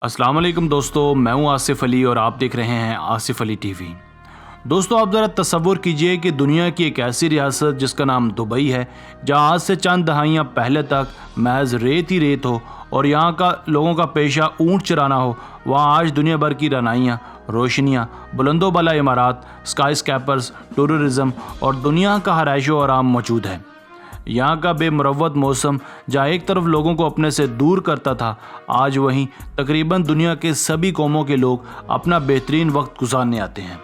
अस्सलाम वालेकुम दोस्तों, मैं हूं आसिफ अली और आप देख रहे हैं आसिफ अली टीवी। दोस्तों, आप ज़रा तसव्वुर कीजिए कि दुनिया की एक ऐसी रियासत जिसका नाम दुबई है, जहां आज से चंद दहाइयाँ पहले तक महज रेत ही रेत हो और यहाँ का लोगों का पेशा ऊँट चराना हो, वहाँ आज दुनिया भर की रनाइयाँ, रोशनियाँ, बुलंदो बाला इमारात, स्काई स्कैपर्स, टूरिज़म और दुनिया का हराइशो आराम मौजूद है। यहाँ का बेमुरव्वत मौसम जहाँ एक तरफ लोगों को अपने से दूर करता था, आज वहीं तकरीबन दुनिया के सभी कौमों के लोग अपना बेहतरीन वक्त गुजारने आते हैं।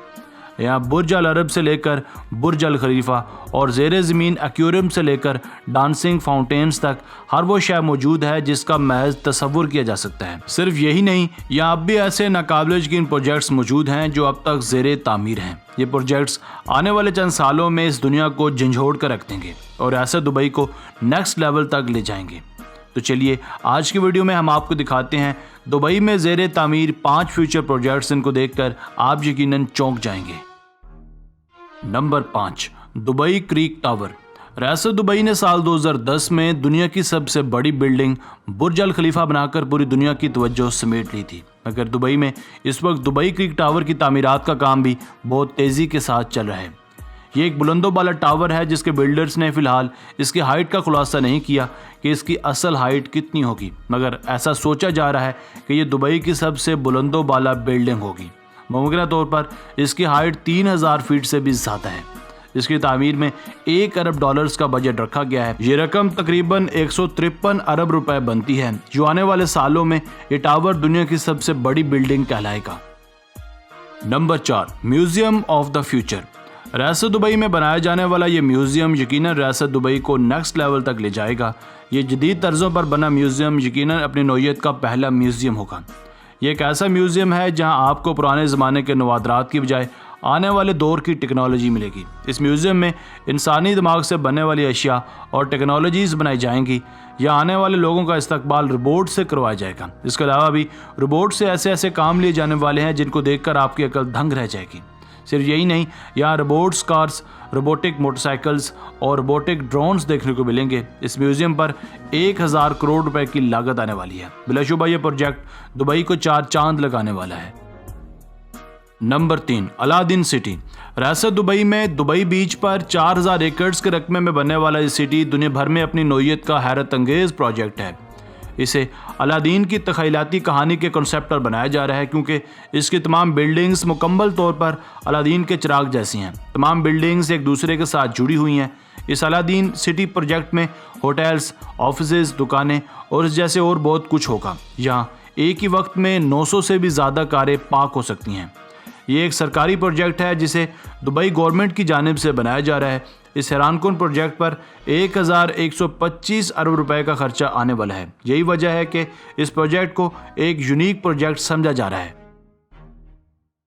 यहाँ बुर्ज अल अरब से लेकर बुर्ज अल खलीफा और ज़ेर ज़मीन एक्वेरियम से लेकर डांसिंग फाउंटेन्स तक हर वो शय मौजूद है जिसका महज तसव्वुर किया जा सकता है। सिर्फ यही नहीं, यहाँ अब भी ऐसे नाकाबिल यकीन प्रोजेक्ट्स मौजूद हैं जो अब तक ज़ेर तामीर हैं। ये प्रोजेक्ट्स आने वाले चंद सालों में इस दुनिया को झंझोड़ कर रख देंगे और ऐसे दुबई को नेक्स्ट लेवल तक ले जाएंगे। तो चलिए आज की वीडियो में हम आपको दिखाते हैं दुबई में ज़ेर तामीर 5 फ्यूचर प्रोजेक्ट्स। इनको देखकर आप यकीनन चौंक जाएंगे। Number 5, Dubai creek tower. रियासत दुबई ने साल 2010 में दुनिया की सबसे बड़ी बिल्डिंग बुर्ज अल खलीफा बनाकर पूरी दुनिया की तवज्जो समेट ली थी। मगर दुबई में इस वक्त दुबई क्रीक टावर की तामीरात का काम भी बहुत तेज़ी के साथ चल रहा है। ये एक बुलंदो बाला टावर है जिसके बिल्डर्स ने फिलहाल इसकी हाइट का खुलासा नहीं किया कि इसकी असल हाइट कितनी होगी, मगर ऐसा सोचा जा रहा है कि ये दुबई की सबसे बुलंदो बाला बिल्डिंग होगी। मुमकिन तौर पर इसकी हाइट 3000 फीट से भी ज़्यादा है। इसकी तामीर में $1 अरब का बजट रखा गया है। ये रकम तकरीबन 153 अरब रुपए बनती है, जो आने वाले सालों में ये टावर दुनिया की सबसे बड़ी बिल्डिंग कहलाएगा। Number 4, museum of the future. रियासत दुबई में बनाया जाने वाला ये म्यूज़ियम यकीनन रियासत दुबई को नेक्स्ट लेवल तक ले जाएगा। ये जदीद तर्ज़ों पर बना म्यूज़ियम यकीनन अपनी नौइयत का पहला म्यूज़ियम होगा। ये एक ऐसा म्यूज़ियम है जहां आपको पुराने ज़माने के नवादरात की बजाय आने वाले दौर की टेक्नोलॉजी मिलेगी। इस म्यूज़ियम में इंसानी दिमाग से बनने वाली अशिया और टेक्नोलॉजीज़ बनाई जाएंगी। यहाँ आने वाले लोगों का इस्तकबाल रोबोट से करवाया जाएगा। इसके अलावा भी रोबोट से ऐसे ऐसे काम लिए जाने वाले हैं जिनको देखकर आपकी अकल दंग रह जाएगी। सिर्फ यही नहीं, यहाँ रोबोट्स कार्स, रोबोटिक मोटरसाइकिल्स और रोबोटिक ड्रोन्स देखने को मिलेंगे। इस म्यूज़ियम पर 1000 करोड़ रुपए की लागत आने वाली है। बिलाशुबा ये प्रोजेक्ट दुबई को 4 चांद लगाने वाला है। Number 3, Aladdin city. रियासत दुबई में दुबई बीच पर 4000 एकड़ के रकबे में बनने वाला ये सिटी दुनिया भर में अपनी नौइयत का हैरत अंगेज प्रोजेक्ट है। इसे अलादीन की तख़यलाती कहानी के कॉन्सेप्ट पर बनाया जा रहा है, क्योंकि इसकी तमाम बिल्डिंग्स मुकम्मल तौर पर अलादीन के चिराग जैसी हैं। तमाम बिल्डिंग्स एक दूसरे के साथ जुड़ी हुई हैं। इस अलादीन सिटी प्रोजेक्ट में होटल्स, ऑफिसेज, दुकानें और इस जैसे और बहुत कुछ होगा। यहाँ एक ही वक्त में 900 से भी ज़्यादा कारें पार्क हो सकती हैं। ये एक सरकारी प्रोजेक्ट है जिसे दुबई गवर्नमेंट की जानिब से बनाया जा रहा है। इस हैरानकुन प्रोजेक्ट पर 1125 अरब रुपए का खर्चा आने वाला है। यही वजह है कि इस प्रोजेक्ट को एक यूनिक प्रोजेक्ट समझा जा रहा है।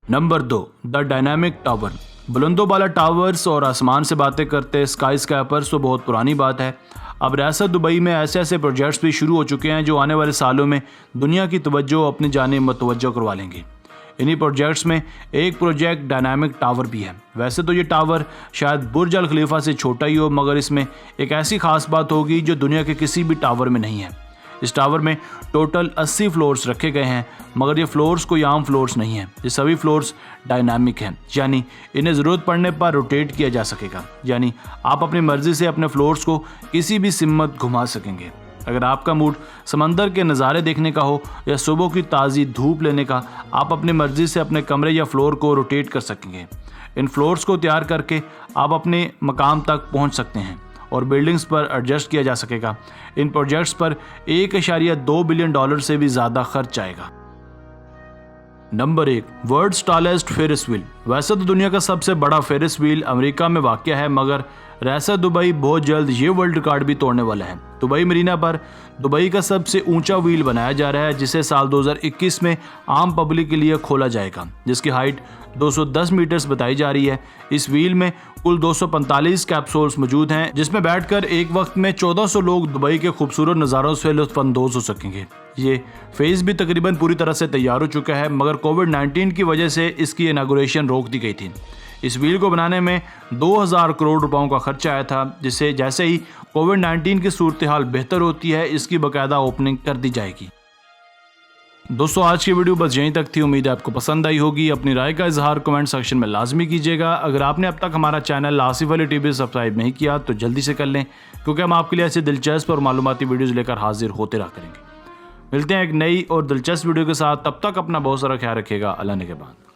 Number 2, the dynamic tower. बुलंदो बाला टावर्स और आसमान से बातें करते स्काई स्कैपर्स तो बहुत पुरानी बात है। अब रियासत दुबई में ऐसे ऐसे प्रोजेक्ट्स भी शुरू हो चुके हैं जो आने वाले सालों में दुनिया की तवज्जो अपनी जानिब मुतवज्जो करवा लेंगे। इन्हीं प्रोजेक्ट्स में एक प्रोजेक्ट डायनामिक टावर भी है। वैसे तो ये टावर शायद बुर्ज अल खलीफा से छोटा ही हो, मगर इसमें एक ऐसी खास बात होगी जो दुनिया के किसी भी टावर में नहीं है। इस टावर में टोटल 80 फ्लोर्स रखे गए हैं, मगर ये फ्लोर्स कोई आम फ्लोर्स नहीं है। ये सभी फ्लोर्स डायनामिक हैं, यानी इन्हें ज़रूरत पड़ने पर रोटेट किया जा सकेगा। यानी आप अपनी मर्ज़ी से अपने फ्लोर्स को किसी भी सिमत घुमा सकेंगे। अगर आपका मूड समंदर के नज़ारे देखने का हो या सुबह की ताज़ी धूप लेने का, आप अपनी मर्ज़ी से अपने कमरे या फ्लोर को रोटेट कर सकेंगे। इन फ्लोर्स को तैयार करके आप अपने मकाम तक पहुंच सकते हैं और बिल्डिंग्स पर एडजस्ट किया जा सकेगा। इन प्रोजेक्ट्स पर $1.2 बिलियन से भी ज़्यादा खर्च आएगा। Number 1, world's tallest Ferris wheel. वैसे तो दुनिया का सबसे बड़ा फेरिस व्हील अमेरिका में वाक़या है, मगर रियासत दुबई बहुत जल्द ये वर्ल्ड रिकॉर्ड भी तोड़ने वाला है। दुबई मरीना पर दुबई का सबसे ऊंचा व्हील बनाया जा रहा है, जिसे साल 2021 में आम पब्लिक के लिए खोला जाएगा, जिसकी हाइट 210 मीटर्स बताई जा रही है। इस व्हील में कुल 245 कैप्सूल्स मौजूद हैं, जिसमें बैठकर एक वक्त में 1400 लोग दुबई के खूबसूरत नज़ारों से लुत्फ़अंदोज़ हो सकेंगे। ये फेज़ भी तकरीबन पूरी तरह से तैयार हो चुका है, मगर कोविड-19 की वजह से इसकी इनागुरेशन रोक दी गई थी। इस व्हील को बनाने में 2000 करोड़ रुपयों का खर्चा आया था, जिसे जैसे ही कोविड-19 की सूरत हाल बेहतर होती है, इसकी बाकायदा ओपनिंग कर दी जाएगी। दोस्तों आज की वीडियो बस यहीं तक थी। उम्मीद है आपको पसंद आई होगी। अपनी राय का इजहार कमेंट सेक्शन में लाजमी कीजिएगा। अगर आपने अब तक हमारा channel Asif Ali TV subscribe नहीं किया तो जल्दी से कर लें, क्योंकि हम आपके लिए ऐसे दिलचस्प और मालूमाती वीडियोज़ लेकर हाजिर होते रहा करेंगे। मिलते हैं एक नई और दिलचस्प वीडियो के साथ। तब तक अपना बहुत सारा ख्याल रखिएगा। अल्लाह ने के बाद।